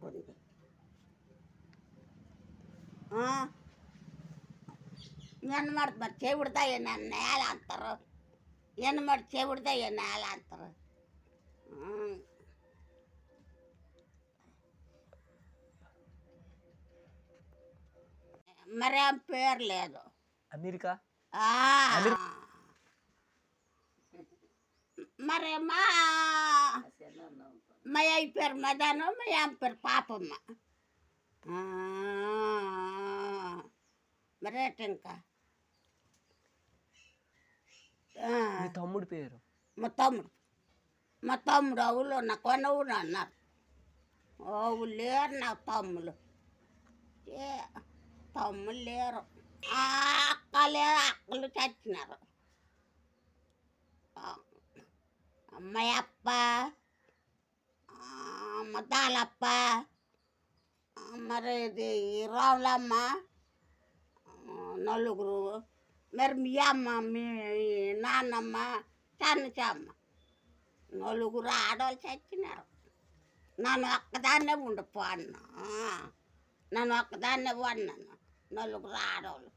ఉంది. ಏನು ಮಾಡ್ತು మరి చెవిడతా నన్ను నేల అంటారు, ಏನು ಮಾಡಿ చెవిడతా నేల అంటారు. మరేం పేరు లేదు. అమెరికా మరి మా అయ్య పేరు మదాను, మా అమ్మ పేరు పాపమ్మ. మరేట ఇంకా మీ తమ్ముడి పేరు? మా తమ్ముడు అవులు నా కొనవులు అన్నారు. ఓవు లేరు నా తమ్ముళ్ళు లేరు. అక్కలు చచ్చినారు. అమ్మాయప్ప, దాలప్ప, మరి ఇది రావులమ్మ, నలుగురు. మరి మీ అమ్మ, మీ నాన్నమ్మ, చన్నచమ్మ, నలుగురు ఆడవాళ్ళు చచ్చినారు. నన్ను ఒక్కదాన్నే ఉండిపోను, నన్ను ఒక్కదాన్నే ఉన్నాను. నలుగురు ఆడవాళ్ళు